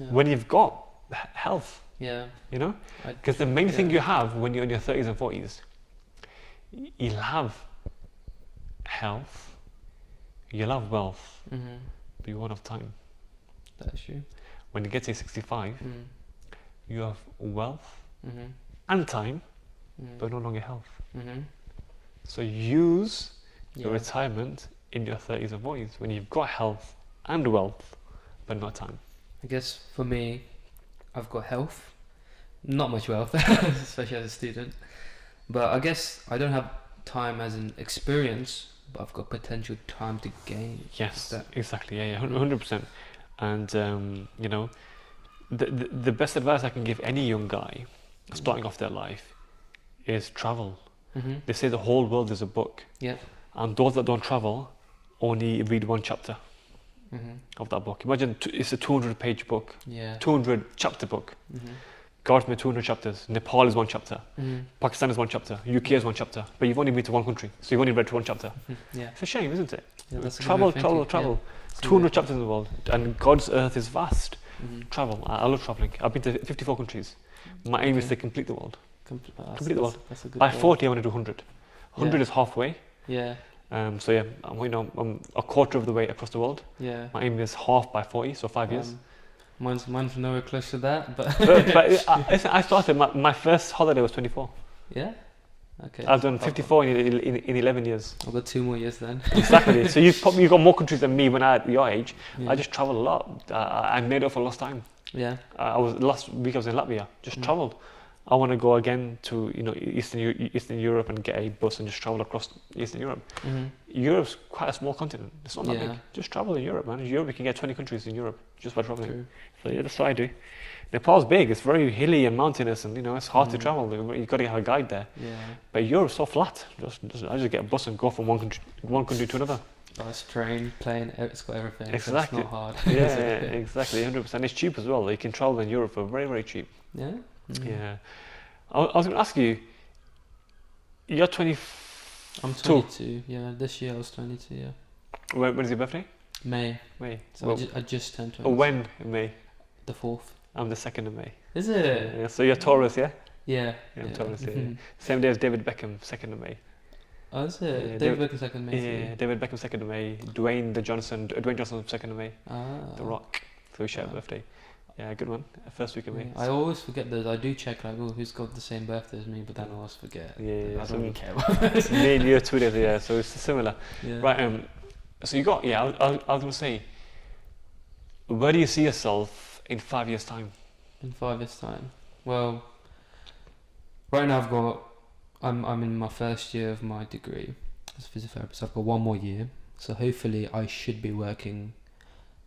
When you've got health, because the main thing you have when you're in your 30s and 40s, you'll have health, you'll have wealth, but you won't have time. That's true. When you get to 65, you have wealth and time, but no longer health. So use your retirement in your 30s and 40s when you've got health and wealth, but not time. I guess for me, I've got health, not much wealth, especially as a student. But I guess I don't have time as an experience, but I've got potential time to gain. Yes, exactly. 100%. And the best advice I can give any young guy starting off their life is travel. They say the whole world is a book. And those that don't travel only read one chapter of that book. Imagine it's a 200-page book, 200-chapter book. God's made 200 chapters. Nepal is one chapter. Pakistan is one chapter. UK is one chapter. But you've only been to one country, so you've only read one chapter. It's a shame, isn't it? Travel. 200 chapters in the world, and God's earth is vast. Travel. I love traveling. I've been to 54 countries. My aim is to complete the world. Complete the world. That's a good By goal. 40, I want to do 100. 100 is halfway. Yeah. So yeah, I'm a quarter of the way across the world. Yeah. My aim is half by 40, so 5 years. Mine's nowhere close to that, but I started, my first holiday was 24. yeah. Okay. I've done 54 in 11 years. I've got 2 more years then. Exactly. So you've got more countries than me when I at your age. Yeah. I just traveled a lot. I made up for lost time. Yeah. Last week I was in Latvia. Just traveled. I want to go again to Eastern Europe and get a bus and just travel across Eastern Europe. Europe's quite a small continent. It's not that big. Just travel in Europe, man. In Europe, you can get 20 countries in Europe just by traveling. True. So yeah, that's what I do. Nepal's big. It's very hilly and mountainous, and it's hard to travel. You've got to have a guide there. Yeah. But Europe's so flat. I just get a bus and go from one country to another. Bus, train, plane. It's got everything. Exactly. So it's not hard. Yeah, exactly. 100%. It's cheap as well. You can travel in Europe for very, very cheap. Yeah. Yeah. I was going to ask you. You're 20. I'm 22. Yeah. This year I was 22. Yeah. When is your birthday? May. So I just turned 22. When in May? The 4th. I'm the 2nd of May. Is it? Yeah, so you're Taurus, yeah? Yeah. I'm Taurus, yeah. Same day as David Beckham, 2nd of May. Oh, is it? Yeah, David Beckham 2nd May. Yeah, David Beckham 2nd of May. Dwayne Johnson 2nd of May. The Rock. So we share a birthday. Yeah, good one. First week of May. I always forget those. I do check like, who's got the same birthday as me, but then I always forget. Yeah. I don't really care about that. Me and you are 2 days, yeah. So it's similar. Yeah. Right. So you got. Yeah. I was going to say. Where do you see yourself in 5 years' time? In 5 years' time. Well, right now I'm in my first year of my degree as a physiotherapist. I've got 1 more year, so hopefully I should be working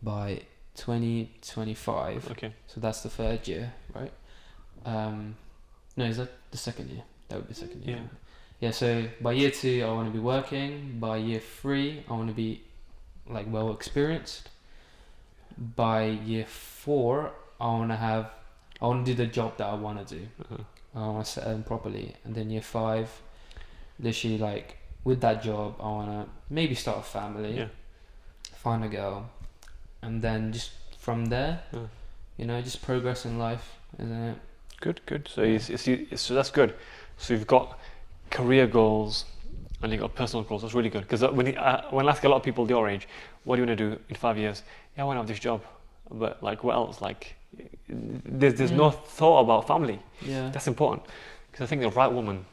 by 2025. Okay. So that's the 3rd year, right? No, is that the 2nd year? That would be 2nd year. Yeah. So by year 2, I want to be working. By year 3, I want to be like well experienced. By year 4, I want to do the job that I want to do. I want to set them properly. And then year 5, literally like with that job, I want to maybe start a family, find a girl, and then just from there, just progress in life, isn't it? Good. So so that's good. So you've got career goals and you've got personal goals. That's really good. Because when I ask a lot of people your age, what do you want to do in 5 years? Yeah, I want to have this job. But like, what else? Like, there's no thought about family. Yeah. That's important. Because I think the right woman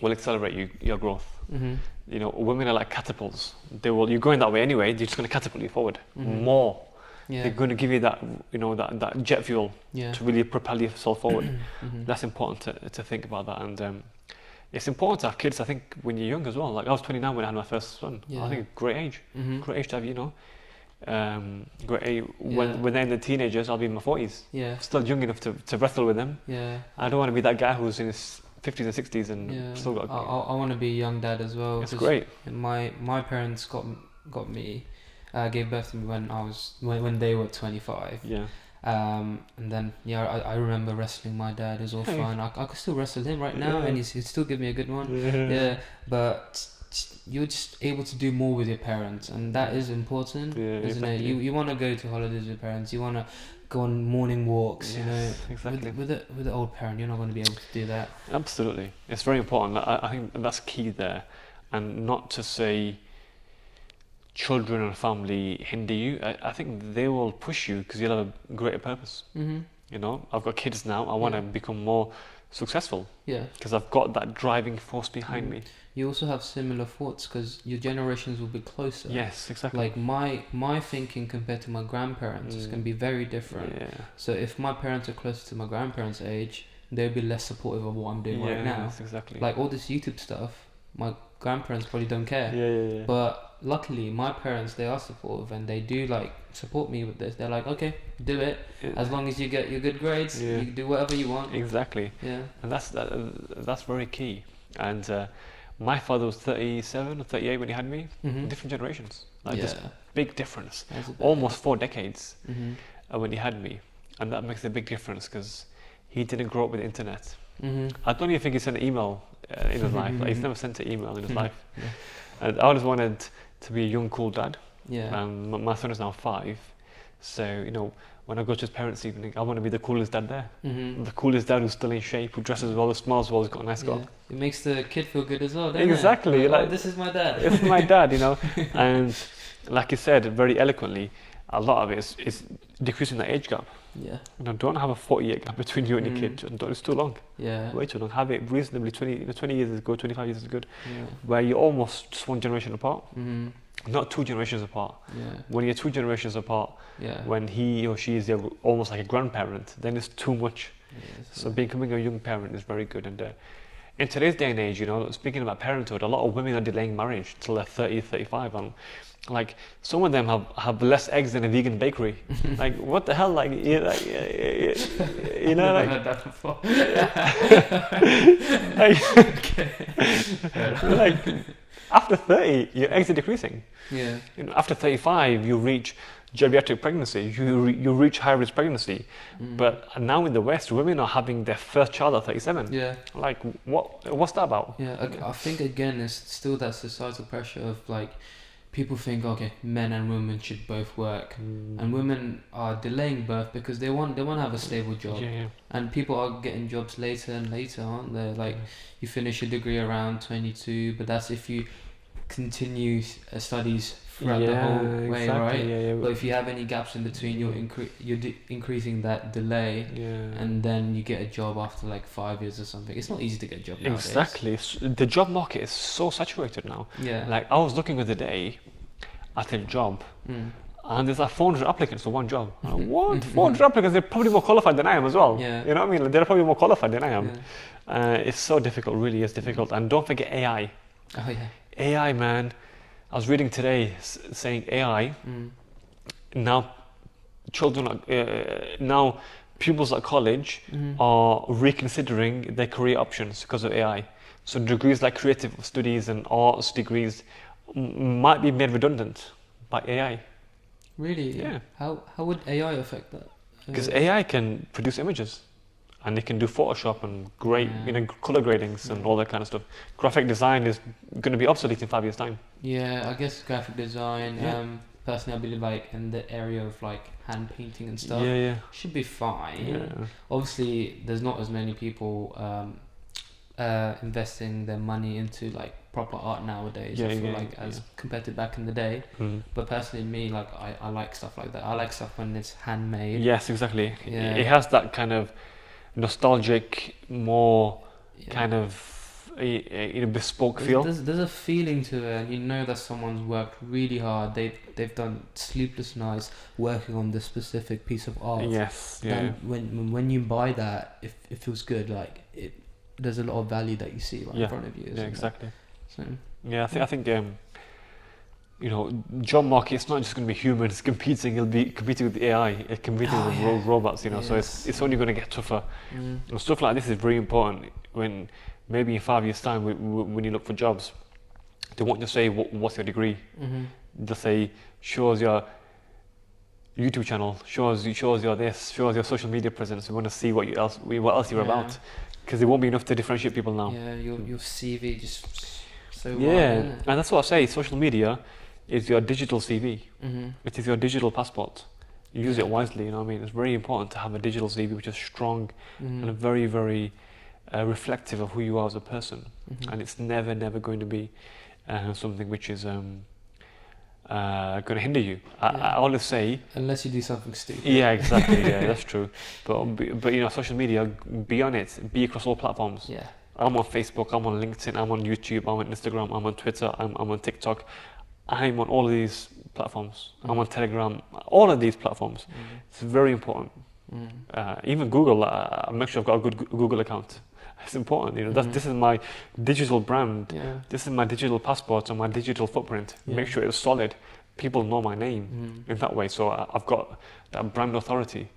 will accelerate your growth. Women are like catapults. You're going that way anyway. They're just going to catapult you forward more. Yeah. They're going to give you that, that jet fuel to really propel yourself forward. That's important to think about that. And it's important to have kids, I think, when you're young as well. Like I was 29 when I had my first son. I think great age. Great age to have, great age. When they're in the teenagers, I'll be in my 40s. Yeah. Still young enough to wrestle with them. Yeah. I don't want to be that guy who's in his 50s and 60s and still got. I want to be a young dad as well. It's great. My parents got me, gave birth to me when they were 25. Yeah. And then I remember wrestling my dad. It was all fun. I could still wrestle him right now, and he'd still give me a good one. But you're just able to do more with your parents, and that is important, isn't it? You want to go to holidays with your parents. You want to go on morning walks. Exactly. With the old parent, you're not going to be able to do that. Absolutely, it's very important. I think that's key there, and not to say children and family hinder you. I think they will push you because you'll have a greater purpose. I've got kids now. I want to become more successful. Yeah. Because I've got that driving force behind me. You also have similar thoughts because your generations will be closer. Yes, exactly. Like my thinking compared to my grandparents is going to be very different. Yeah. So if my parents are closer to my grandparents' age, they'll be less supportive of what I'm doing right now. Yes, exactly. Like all this YouTube stuff, my grandparents probably don't care. Yeah. But luckily, my parents, they are supportive and they do like support me with this. They're like, okay, do it. Yeah. As long as you get your good grades, you can do whatever you want. Exactly. Yeah. And that's very key. And my father was 37 or 38 when he had me. Different generations. This big difference. Almost 4 decades when he had me. And that makes a big difference because he didn't grow up with the internet. I don't even think he sent an email in his life. Like, he's never sent an email in his life. And I always wanted to be a young, cool dad. Yeah. My son is now 5. So, when I go to his parents' evening, I want to be the coolest dad there. Mm-hmm. The coolest dad who's still in shape, who dresses well, who smiles well, who's got a nice car. It makes the kid feel good as well, doesn't Exactly. it? Like, oh, this is my dad. This is my dad, you know. And like you said very eloquently, a lot of it is decreasing the age gap. Yeah. You know, don't have a 40-year gap between you and your kid. It's too long. Yeah. Way too long. Have it reasonably 20 years is good, 25 years is good. Yeah. Where you're almost just one generation apart. Mm-hmm. Not 2 generations apart. Yeah. When you're 2 generations apart, when he or she is almost like a grandparent, then it's too much. So becoming a young parent is very good. And in today's day and age, you know, speaking about parenthood, a lot of women are delaying marriage till they're 30, 35. And like some of them have less eggs than a vegan bakery. Like what the hell? Like you know, like. I've heard that before. like after 30, your eggs are decreasing. Yeah. You know, after 35, you reach geriatric pregnancy. You reach high risk pregnancy. But now in the West, women are having their first child at 37. Yeah. Like what's that about? Yeah. I think again, it's still that societal pressure of like. People think, okay, men and women should both work, and women are delaying birth because they want to have a stable job, and people are getting jobs later and later, aren't they? Like, you finish your degree around 22, but that's if you continue studies throughout the whole way, right? But if you have any gaps in between, you're increasing that delay, and then you get a job after like 5 years or something. It's not easy to get a job nowadays. Exactly. The job market is so saturated now. Yeah. Like I was looking the other day at a job, and there's like 400 applicants for one job. Like, what? 400 applicants? They're probably more qualified than I am as well. Yeah. You know what I mean? Like, they're probably more qualified than I am. Yeah. It's so difficult. Really is difficult. And don't forget AI. Oh yeah. AI, man. I was reading today saying AI. Now, now pupils at college are reconsidering their career options because of AI. So degrees like creative studies and arts degrees might be made redundant by AI. Really? Yeah. How would AI affect that? Because AI can produce images, and it can do Photoshop and color gradings and all that kind of stuff. Graphic design is going to be obsolete in 5 years' time. Yeah, I guess graphic design. Yeah. Personally, I believe like in the area of like hand painting and stuff. Should be fine. Yeah. Obviously, there's not as many people investing their money into like proper art nowadays. I feel like as compared to back in the day. But personally, me, like I like stuff like that. I like stuff when it's handmade. Yes, exactly. Yeah. It has that kind of nostalgic, more kind of bespoke feel. There's a feeling to it, and you know that someone's worked really hard. They've done sleepless nights working on this specific piece of art. Yes. Yeah. And when you buy that, it feels good. Like there's a lot of value that you see in front of you. Yeah, exactly. So, I think job market, it's not just going to be humans competing. It'll be competing with AI, competing with robots. So it's only going to get tougher. And stuff like this is very important when maybe in 5 years' time when you look for jobs, they won't just say what's your degree. They'll say show us your YouTube channel, show us your this, show us your social media presence. We want to see what else you're about, because it won't be enough to differentiate people now. Yeah, your CV just so wide, and that's what I say. Social media is your digital CV. It is your digital passport. Use it wisely. You know what I mean? It's very important to have a digital CV which is strong and very, very reflective of who you are as a person. And it's never going to be something which is going to hinder you. I always say, unless you do something stupid. Yeah, exactly. Yeah, that's true. But social media, be on it. Be across all platforms. Yeah. I'm on Facebook. I'm on LinkedIn. I'm on YouTube. I'm on Instagram. I'm on Twitter. I'm on TikTok. I'm on all of these platforms. I'm on Telegram. All of these platforms. It's very important. Even Google. I make sure I've got a good Google account. It's important. This is my digital brand. Yeah. This is my digital passport and my digital footprint. Make sure it's solid. People know my name in that way. So I've got that brand authority.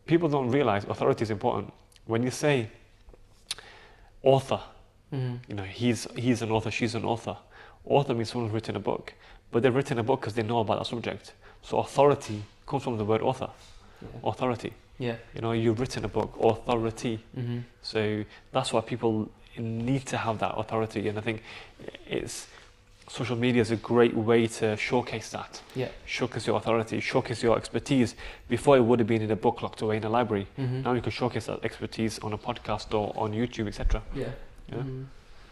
People don't realize authority is important. When you say author, he's an author, she's an author. Author means someone's written a book, but they've written a book because they know about that subject. So authority comes from the word author. Authority. Yeah. You've written a book, authority. So that's why people need to have that authority. And I think it's social media is a great way to showcase that. Yeah. Showcase your authority, showcase your expertise. Before it would have been in a book locked away in a library. Mm-hmm. Now you can showcase that expertise on a podcast or on YouTube, etc. Yeah. Yeah. Mm-hmm.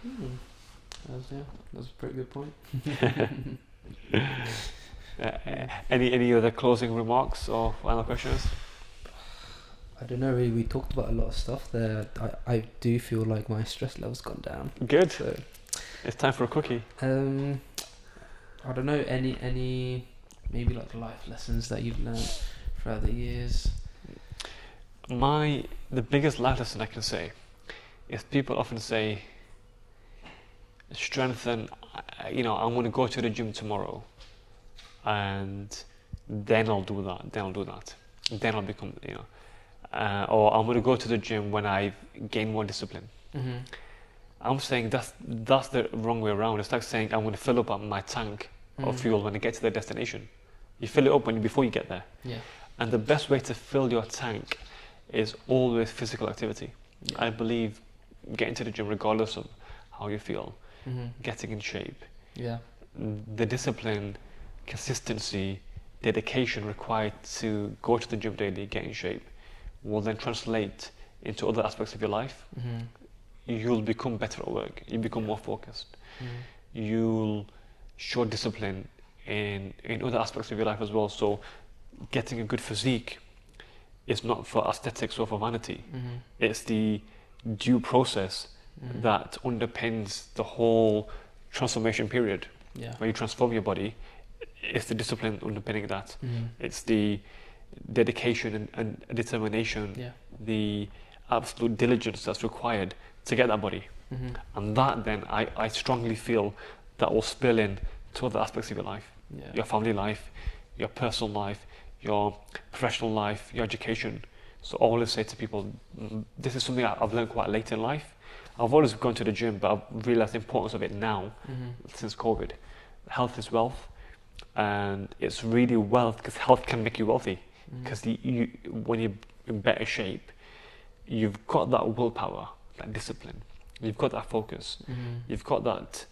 Mm-hmm. That's a pretty good point. Any other closing remarks or final questions? I don't know, really. We talked about a lot of stuff there. I do feel like my stress level's gone down. Good. So, it's time for a cookie. I don't know, any maybe like life lessons that you've learned throughout the years? The biggest life lesson I can say is people often say, strengthen, I'm going to go to the gym tomorrow and then I'll do that, then I'll become, or I'm going to go to the gym when I gain more discipline. Mm-hmm. I'm saying that's the wrong way around. It's like saying I'm going to fill up my tank of fuel when I get to the destination. You fill it up before you get there. Yeah. And the best way to fill your tank is always physical activity. Yeah. I believe getting to the gym regardless of how you feel, getting in shape. Yeah. The discipline, consistency, dedication required to go to the gym daily, get in shape, will then translate into other aspects of your life. Mm-hmm. You'll become better at work. You become more focused. You'll show discipline in other aspects of your life as well. So getting a good physique is not for aesthetics or for vanity. It's the due process that underpins the whole transformation period. Yeah. Where you transform your body. It's the discipline underpinning that. It's the dedication and determination, the absolute diligence that's required to get that body. And that then I strongly feel that will spill in to other aspects of your life. Your family life, your personal life, your professional life, your education. So I always say to people, this is something I've learned quite late in life. I've always gone to the gym, but I've realised the importance of it now, since COVID. Health is wealth, and it's really wealth because health can make you wealthy. Because when you're in better shape, you've got that willpower, that discipline, you've got that focus, you've got that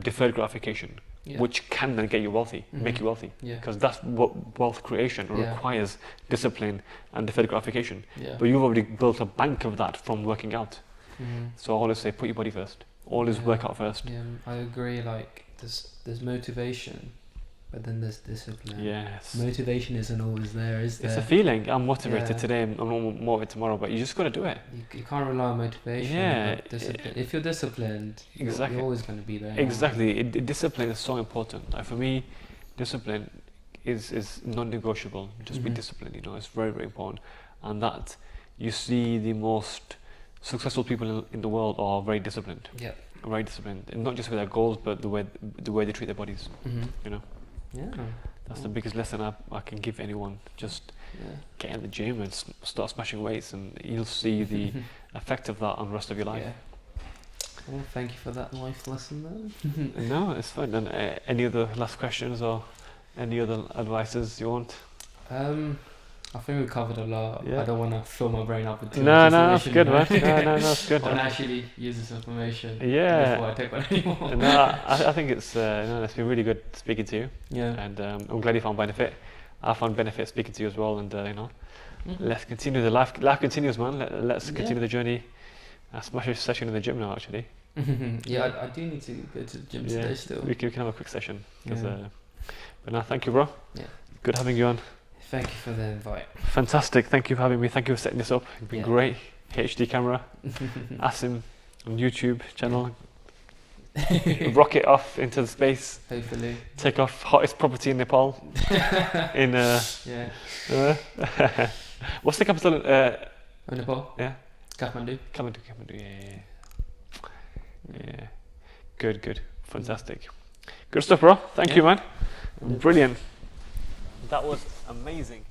deferred gratification, which can then get you wealthy, make you wealthy. Because that's what wealth creation requires, discipline and deferred gratification. But you've already built a bank of that from working out. So I always say, put your body first. Always work out first. Yeah, I agree. Like there's motivation, but then there's discipline. Yes. Motivation isn't always there, is there? It's a feeling. I'm motivated today. I'm not motivated tomorrow. But you just got to do it. You can't rely on motivation. Yeah. Discipline. If you're disciplined, exactly, you're always going to be there. Exactly. Discipline is so important. Like for me, discipline is non-negotiable. Just be disciplined. It's very, very important. And that you see the most successful people in the world are very disciplined. Yeah. Very disciplined, and not just with their goals, but the way they treat their bodies. Yeah. That's the biggest lesson I can give anyone. Just get in the gym and start smashing weights, and you'll see the effect of that on the rest of your life. Yeah. Well, thank you for that life lesson then. No, it's fun. And any other last questions or any other advices you want? I think we covered a lot. I don't want to fill my brain up with too much information. No, that's good, man. No, that's good. I want to actually use this information before I take one anymore. No, I think it's been really good speaking to you. Yeah. And I'm glad you found benefit. I found benefit speaking to you as well. And let's continue the life. Life continues, man. Let's continue the journey. I smash a session in the gym now, actually. I do need to go to the gym today still. We can have a quick session. But no, thank you, bro. Yeah. Good having you on. Thank you for the invite. Fantastic. Thank you for having me. Thank you for setting this up. It's been great. HD camera. Asim on YouTube channel. Rocket off into the space. Hopefully. Take off hottest property in Nepal. In what's the capital? Nepal? Yeah. Kathmandu. Yeah. Good. Fantastic. Good stuff, bro. Thank you, man. Brilliant. That was amazing.